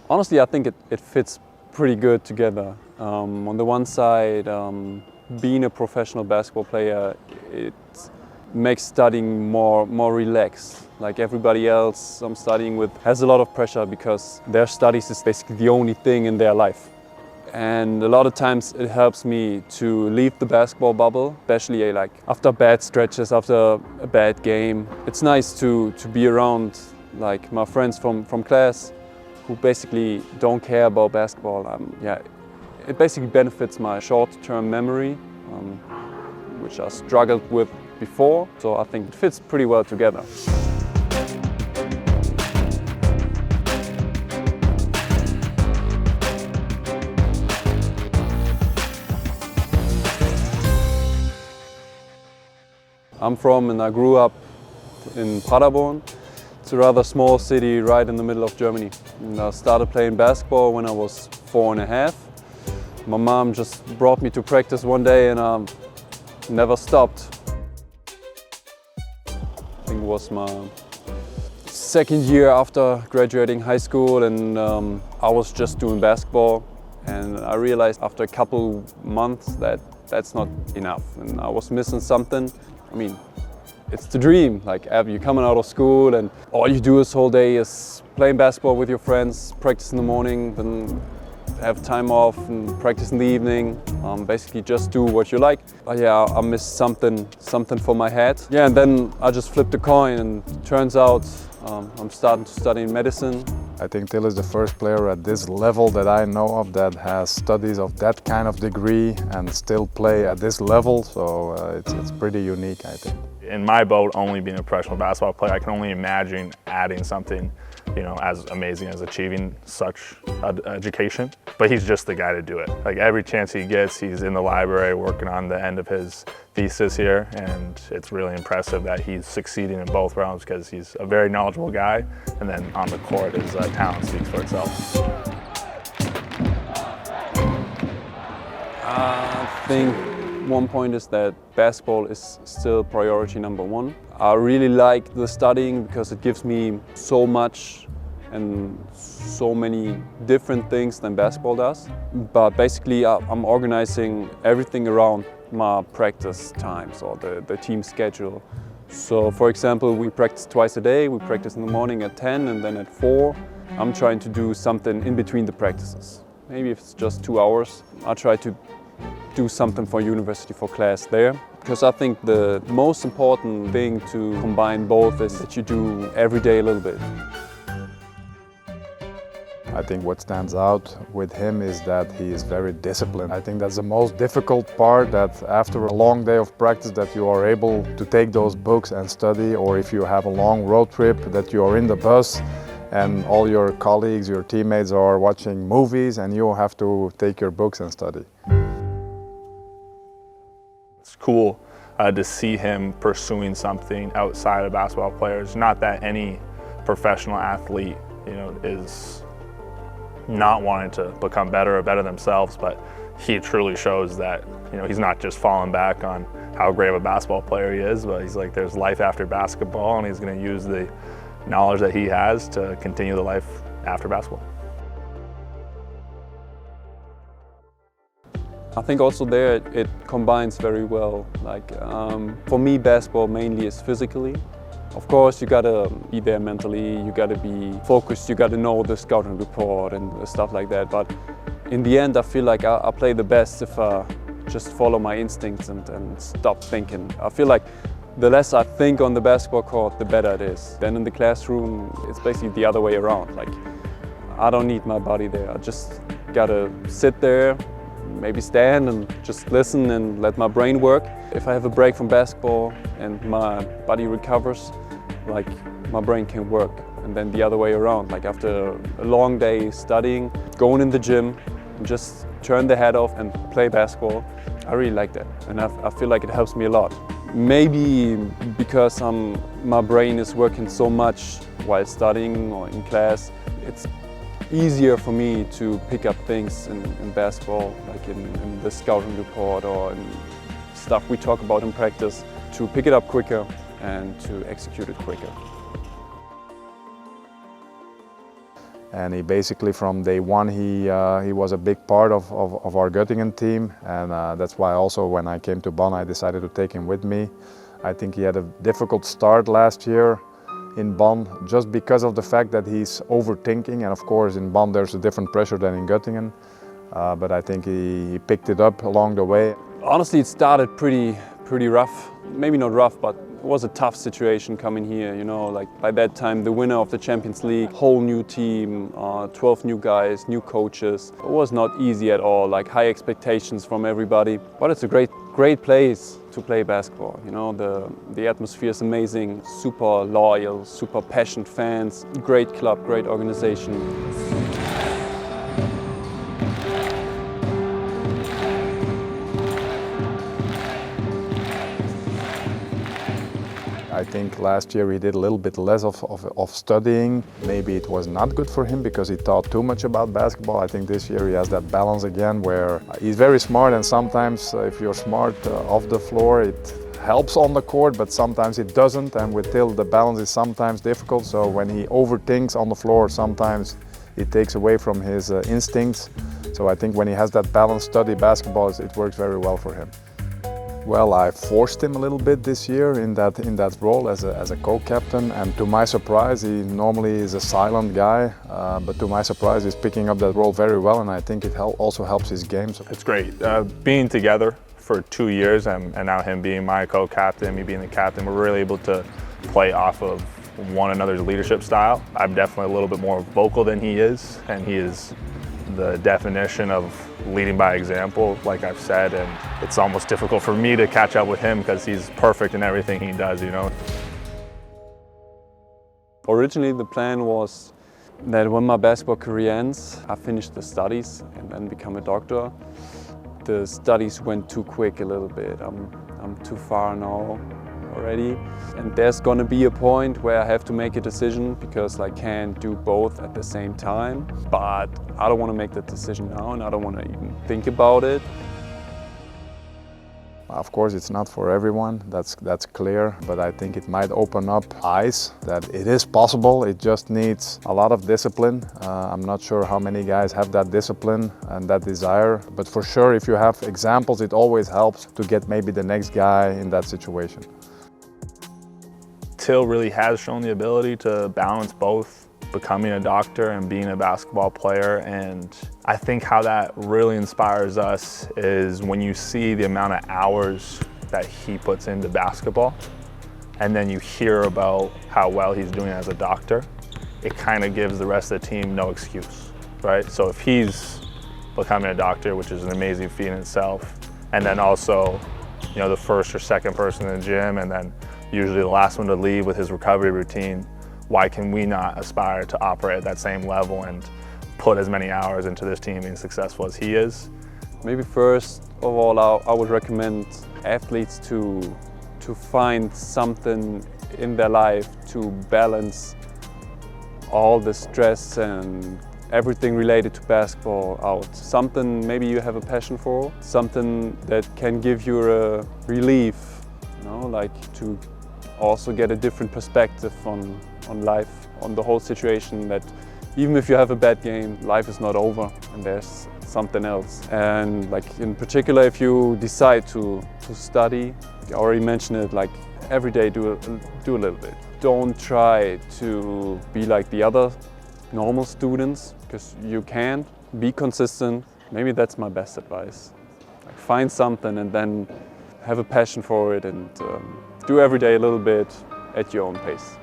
Honestly, I think it fits pretty good together. On the one side, being a professional basketball player, it makes studying more relaxed. Like everybody else I'm studying with has a lot of pressure because their studies is basically the only thing in their life. And a lot of times it helps me to leave the basketball bubble, especially like after bad stretches, after a bad game. It's nice to be around like my friends from class who basically don't care about basketball. It basically benefits my short-term memory, which I struggled with before. So I think it fits pretty well together. I'm from and I grew up in Paderborn. It's a rather small city right in the middle of Germany. And I started playing basketball when I was 4.5. My mom just brought me to practice one day and I never stopped. I think it was my second year after graduating high school and I was just doing basketball. And I realized after a couple months that that's not enough and I was missing something. I mean, it's the dream. Like you're coming out of school and all you do this whole day is playing basketball with your friends, practice in the morning, then have time off and practice in the evening. Basically just do what you like. But yeah, I missed something for my head. Yeah, and then I just flipped the coin and turns out I'm starting to study medicine. I think Till is the first player at this level that I know of that has studies of that kind of degree and still play at this level, so it's pretty unique, I think. In my boat, only being a professional basketball player, I can only imagine adding something, as amazing as achieving such education. But he's just the guy to do it. Like every chance he gets, he's in the library working on the end of his thesis here, and it's really impressive that he's succeeding in both realms because he's a very knowledgeable guy, and then on the court, his talent speaks for itself. I think one point is that basketball is still priority number one. I really like the studying because it gives me so much and so many different things than basketball does. But basically I'm organizing everything around my practice times or the team schedule. So for example, we practice twice a day. We practice in the morning at 10 and then at 4. I'm trying to do something in between the practices. Maybe if it's just 2 hours, I try to do something for university, for class there. Because I think the most important thing to combine both is that you do every day a little bit. I think what stands out with him is that he is very disciplined. I think that's the most difficult part, that after a long day of practice that you are able to take those books and study, or if you have a long road trip that you are in the bus and all your colleagues, your teammates are watching movies and you have to take your books and study. It's cool to see him pursuing something outside of basketball players. Not that any professional athlete, is not wanting to become better or better themselves, but he truly shows that, he's not just falling back on how great of a basketball player he is, but he's like, there's life after basketball, and he's going to use the knowledge that he has to continue the life after basketball. I think also there it combines very well. Like for me, basketball mainly is physically. Of course, you gotta be there mentally, you gotta be focused, you gotta know the scouting report and stuff like that. But in the end, I feel like I play the best if I just follow my instincts and stop thinking. I feel like the less I think on the basketball court, the better it is. Then in the classroom, it's basically the other way around. Like I don't need my body there. I just gotta sit there, maybe stand and just listen and let my brain work. If I have a break from basketball and my body recovers, like my brain can work. And then the other way around, like after a long day studying, going in the gym, and just turn the head off and play basketball. I really like that, and I feel like it helps me a lot. Maybe because my brain is working so much while studying or in class, it's easier for me to pick up things in basketball, like in the scouting report or in stuff we talk about in practice, to pick it up quicker and to execute it quicker. And he basically, from day one, he was a big part of our Göttingen team, and that's why also when I came to Bonn, I decided to take him with me. I think he had a difficult start last year in Bonn, just because of the fact that he's overthinking, and of course in Bonn there's a different pressure than in Göttingen, but I think he picked it up along the way. Honestly, it started pretty rough. Maybe not rough, but it was a tough situation coming here, you know, like by that time the winner of the Champions League, whole new team, 12 new guys, new coaches. It was not easy at all, like high expectations from everybody, but it's a great place to play basketball. You know, the atmosphere is amazing, super loyal, super passionate fans, great club, great organization. I think last year he did a little bit less of studying. Maybe it was not good for him because he thought too much about basketball. I think this year he has that balance again where he's very smart, and sometimes if you're smart off the floor, it helps on the court, but sometimes it doesn't, and with Till the balance is sometimes difficult. So when he overthinks on the floor, sometimes it takes away from his instincts. So I think when he has that balance, study basketball, it works very well for him. Well, I forced him a little bit this year in that role as a co-captain, and to my surprise, he normally is a silent guy, but to my surprise, he's picking up that role very well, and I think it also helps his game. It's great. Being together for 2 years and now him being my co-captain, me being the captain, we're really able to play off of one another's leadership style. I'm definitely a little bit more vocal than he is, and he is the definition of leading by example, like I've said, and it's almost difficult for me to catch up with him because he's perfect in everything he does, you know. Originally the plan was that when my basketball career ends, I finish the studies and then become a doctor. The studies went too quick a little bit. I'm too far now already, and there's gonna be a point where I have to make a decision because I can't do both at the same time. But I don't want to make that decision now, and I don't want to even think about it. Of course, it's not for everyone, that's clear, but I think it might open up eyes that it is possible. It just needs a lot of discipline. I'm not sure how many guys have that discipline and that desire, but for sure, if you have examples, it always helps to get maybe the next guy in that situation. Till really has shown the ability to balance both becoming a doctor and being a basketball player, and I think how that really inspires us is when you see the amount of hours that he puts into basketball and then you hear about how well he's doing as a doctor, it kind of gives the rest of the team no excuse, right? So if he's becoming a doctor, which is an amazing feat in itself, and then also, you know, the first or second person in the gym, and then usually the last one to leave with his recovery routine, why can we not aspire to operate at that same level and put as many hours into this team being successful as he is? Maybe first of all, I would recommend athletes to find something in their life to balance all the stress and everything related to basketball out. Something maybe you have a passion for, something that can give you a relief, you know, like to also get a different perspective on life, on the whole situation, that even if you have a bad game, life is not over and there's something else. And like in particular, if you decide to study, I already mentioned it, like every day do a little bit. Don't try to be like the other normal students, because you can't. Be consistent. Maybe that's my best advice. Like find something and then have a passion for it, and do every day a little bit at your own pace.